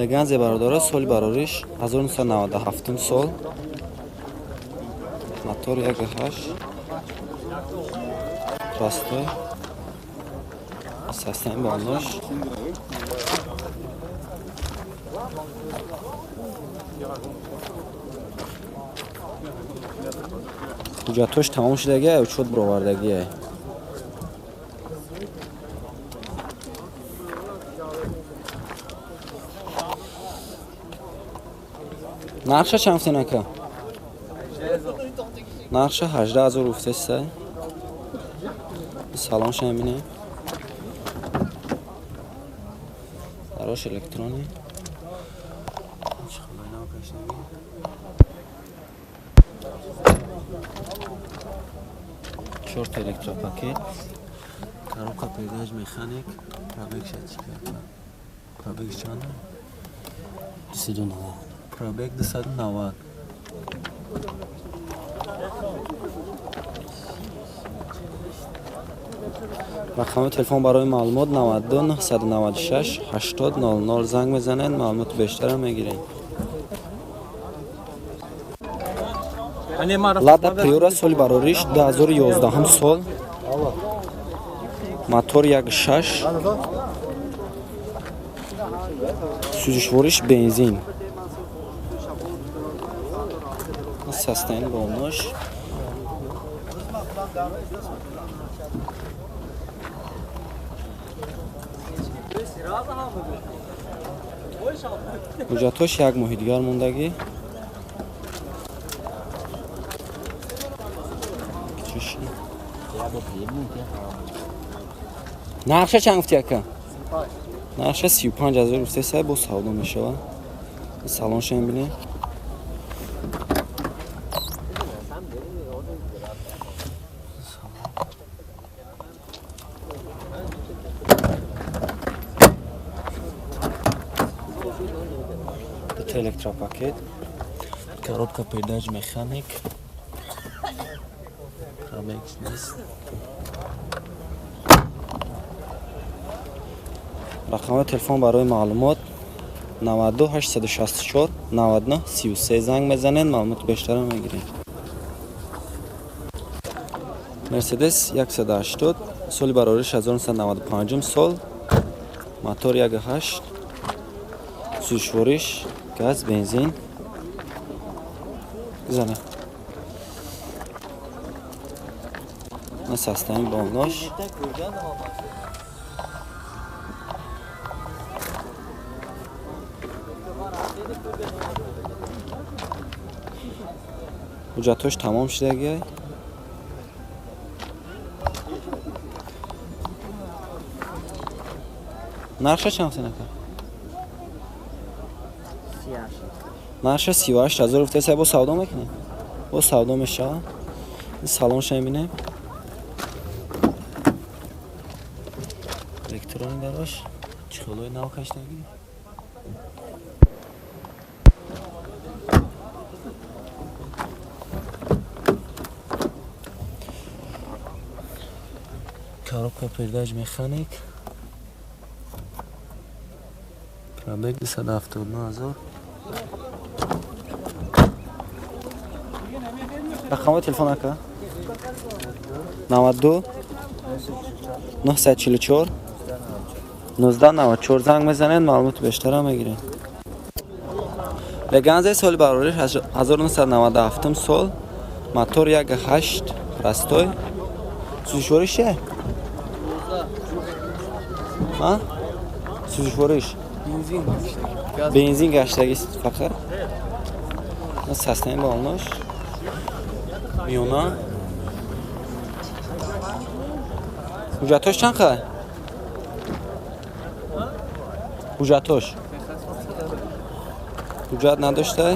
Leganze barodora soли барориш 1997 сол. Мотор 1.8. Простой. Састан балнош. ҳуҷҷатош тамом шудагия, учёт баровардагия. нарша чанд гуфтин ака? нарша 18000 гуфтеста. салонша мебинем. дарош электрони. Short электропакет. Коробка передач механик. Пробег шатика. Пробег чанд? 290. Пробег 290. рақами телефон барои маълумот 92 996 80 00 занг мезанед, маълумоти бештарро мегиред. Lada Priora соли барориш 2011 сол. Мотор 1.6. Сӯзишвориш бензин. Састаин болнош. ҳуҷҷатош 1 моҳи дигар мондагӣ. нарша чанд гуфти ака? нарша 35000 гуфтеса, бо савдо мешавад. салонша мебинем. электропакет. Коробка передач механик. Пробег нест. рақамҳои телефон барои маълумот 92 864 99 33 занг мезанед, маълумоти бештарро мегиред. Мерседес 180 соли барориш 1995 сол. Мотор 1.8. сӯзишвориш газ, бензин. Зана. Насастаин болнош. ҳуҷҷатош тамом шудагия. нарша чанд гуфтин ака? нарша 38000 гуфтеса, бо савдо мекунем. бо савдо мешавад. салонша мебинем. электрони дарош. чихелои навкаштагӣ. коробка передач механик. Пробег 279000. рақамҳои телефон ака? 92 944 1994 занг мезанед, маълумоти бештарро мегиред. Leganze соли барориш 1997 сол. Мотор 1.8. Простой. сӯзишвориш чиye? ҳа? сӯзишвориш. бензин гаштагӣ фақат. састаин болнош. миёна. ҳуҷҷатош чанд қа? ҳуҷҷатош. ҳуҷҷат надошта?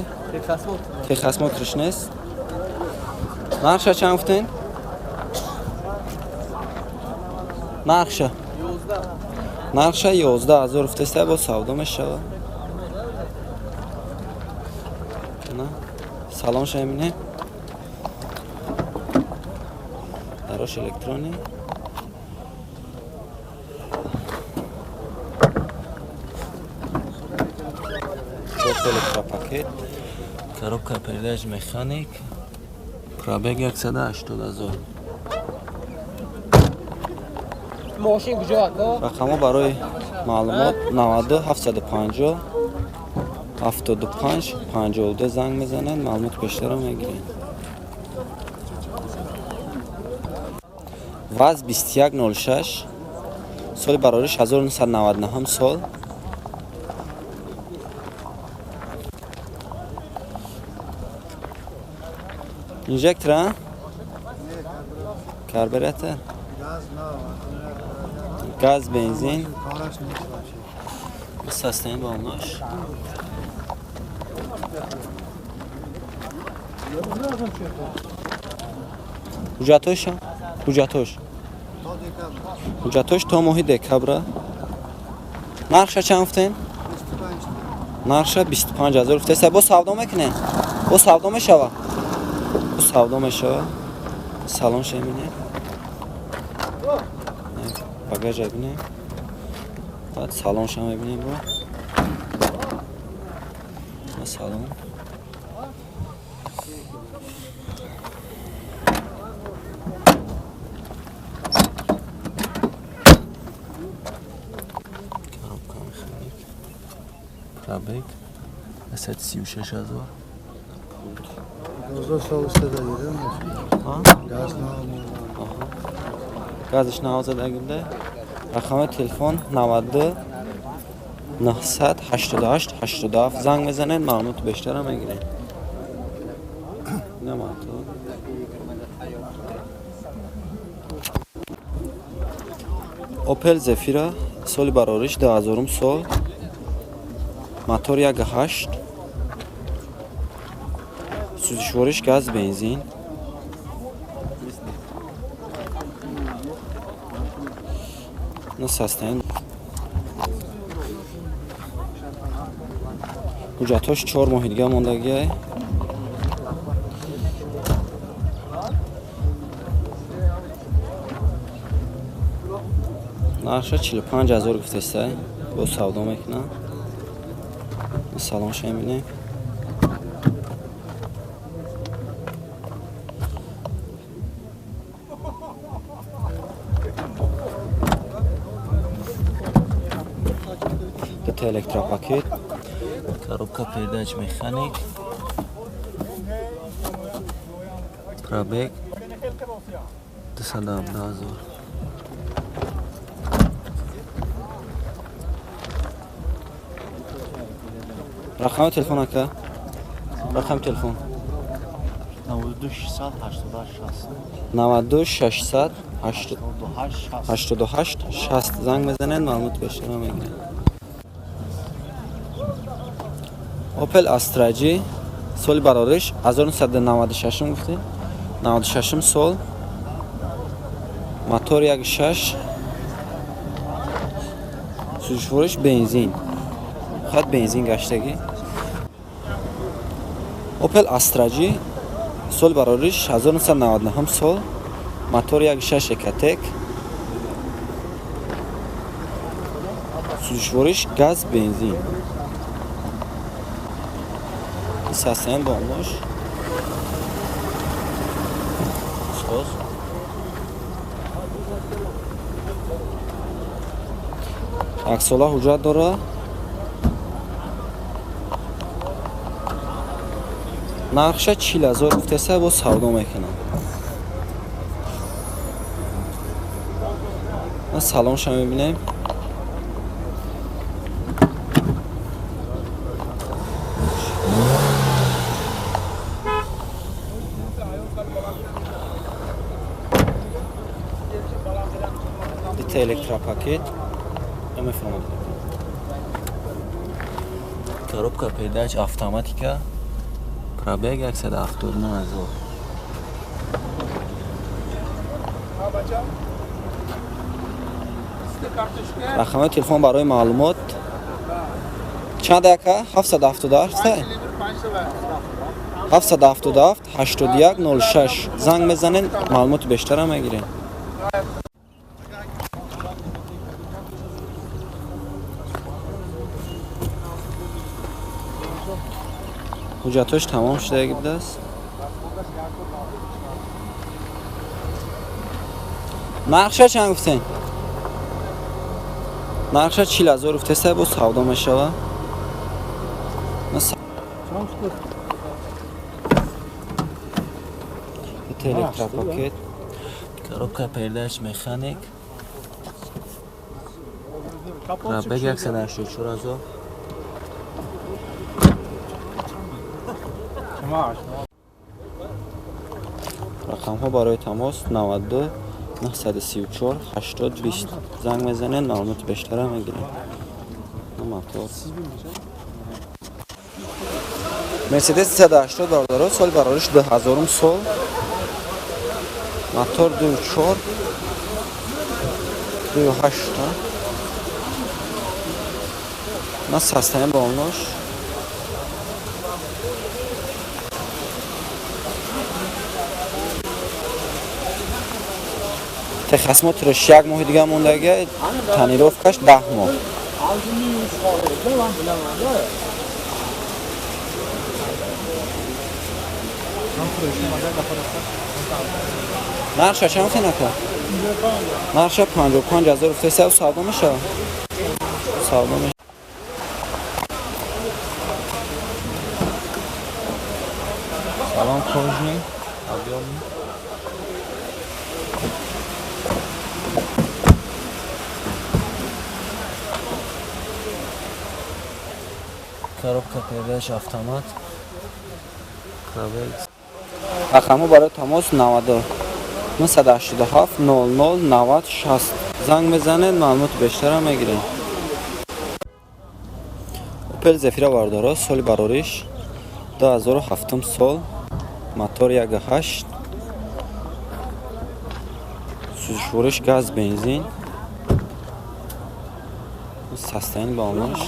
техосмотриш нест. нарша чанд гуфтин? нарша 11000 гуфтеста, бо савдо мешавад. салонша мебинем. дарош электрони. Elektropakет. Коробка передач механик. Пробег 180,000. ماشین کجا هست؟ رقم برای معلومات 92 750 75 52 زنگ میزنن معلومات بیشتر رو میگیرین. وز 2106 سال برارش 1999 سال. انجکتر کربراتور گاز بنزین ساستین بالناش حجتوش حجتوش تا ماهی دکبره نرخش چند افتین؟ نرخش 25,000 افته با سودا میکنه با سودا میشوه با سودا میشوه سلام شمینه باگاج ببینیم بعد سلام شما ببینیم با سلام پرابیک 136,000 گازش نوازده رقم تلفن 92 988 87 زنگ میزنین معلومات بیشتر هم میگیرین. اوپل زفیرا سال برارش 2000 سال موتور 1.8 سوزشوارش گاز بنزین نساستین حجتاش 4 ماه دیگه موندگیه نرخش 45,000 گفته است با سودا میکنن سلام شما ببینیم دو الکتروپاکت коробка передач механик пробег 217,000 رقم تلفن اکا رقم تلفن 92 600 88 60 زنگ بزنین معلومات بیشتر میگیرن. اوپل استراجی سال برارش 1996 گفته 96 سال موتور 1.6 سوزشوارش بنزین خط بنزین گشتگی اوپل استراجی سال برارش 1999 سال موتور 1.6 اکتک سوزشوارش گاز بنزین ساسن bomboş. Sos. Aksola hücret dora. Narxша 40,000 گفته‌سه با سودا میکنم. من سلام شما ببینیم. Elektropakет коробка передач автоматика пробег 179,000 رقم تلفن برای معلومات چند دقیقه 777 777 8106 زنگ میزنین معلومات بیشتر هم میگیرین. حجتاش تمام شده اگه بده است. نقشه چند گفتین؟ نقشه 40,000 گفته سه با سودا میشوه. الکترا پاکت коробка передач механик пробег 184,000 рақамҳо барои тамос 92 934 80 20 занг мезанед маълумоти бештара мегиред. мотор Mercedes 380 бардорот соли барориш 2000 сол мотор 2.4 2.8 на состояние болнош техасмотрош 1 моҳи дига мондага танировкаш 10 моҳ نقشه چند گفتین اکا؟ نقشه 55,000 گفته سه و سودا میشه سودا میشه سلام کجنی коробка передач автомат рақамҳо барои тамос 92 987 00 90 60 занг мезанед маълумоти бештара мегиред. Opel Zafira бардорот соли барориш 2007 сол мотор 1.8 сӯзишвориш газ бензин состояние болнош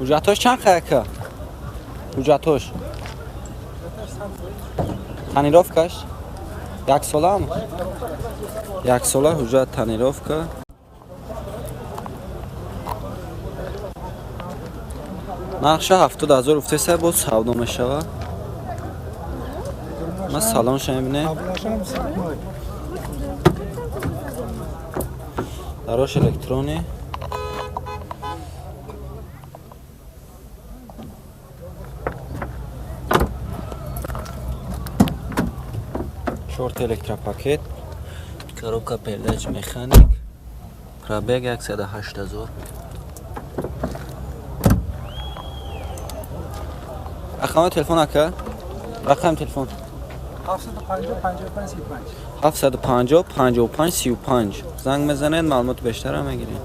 حجتاش چند خیکه؟ حجتاش تنیروفکش؟ 1 ساله هم؟ 1 ساله حجت تنیروفکه نقشه 70,000 گفته سه بود سودا میشوه من سالانش میبینه دراش الکترونی شورت الکترا پاکت коробка передач механик пробег 108,000 рақами телефон ака рақами телефон 750 55 35 занг мезанед маълумоти бештара мегиред.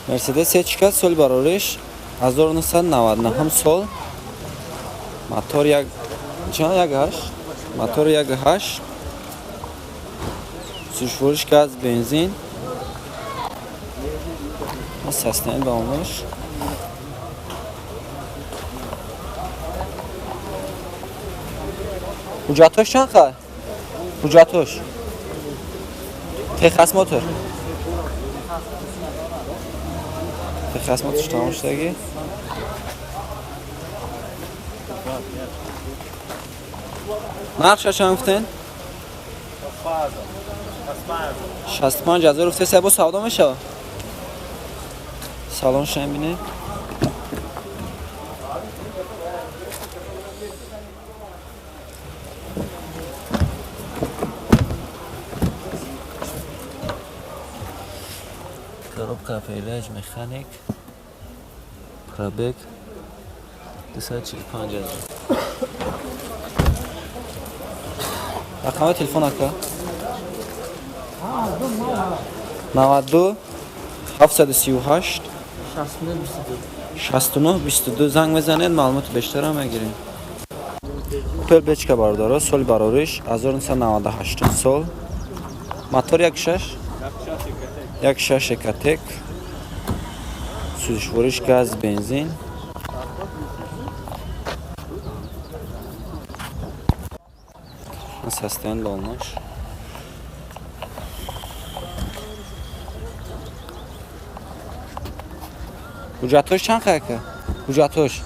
Mercedes C4 соли барориш 1999 сол мотор 1.8 мотор 1.8 сӯзишвориш газ бензин состояние болнош حجتاش چند خواهد؟ حجتاش تخص موتور تخص موتورش تمام شدگی نقشه چند گفتین؟ 65,000 گفته سه با سودا میشه سالانش نمیبینه коробка передач механик пробег 245,000 рақами телефон ака 92 738 69 22 занг мезанед маълумоти бештара мегиред. Opel Bechka бардорот соли барориш 1998 сол мотор 1.6 1.6 Ekatec сӯзишвориш газ бензин состояние болнош حجتوش چند خیلی؟ حجتوش